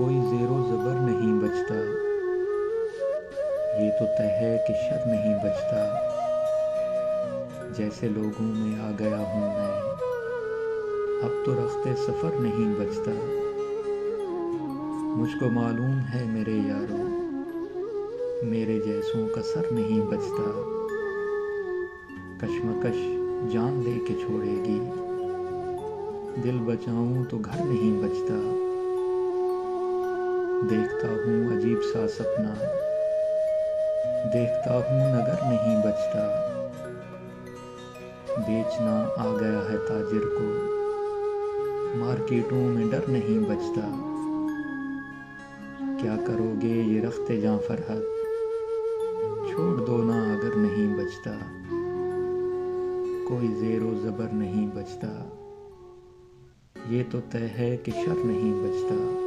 کوئی زیر و زبر نہیں بچتا، یہ تو طے ہے کہ شر نہیں بچتا۔ جیسے لوگوں میں آ گیا ہوں میں، اب تو رخت سفر نہیں بچتا۔ مجھ کو معلوم ہے میرے یارو، میرے جیسوں کا سر نہیں بچتا۔ کشمکش جان لے کے چھوڑے گی، دل بچاؤں تو گھر نہیں بچتا۔ دیکھتا ہوں عجیب سا سپنا، دیکھتا ہوں نگر نہیں بچتا۔ بیچنا آ گیا ہے تاجر کو، مارکیٹوں میں ڈر نہیں بچتا۔ کیا کرو گے یہ رخت جاں فرحت، چھوڑ دو نا اگر نہیں بچتا۔ کوئی زیر و زبر نہیں بچتا، یہ تو طے ہے کہ شر نہیں بچتا۔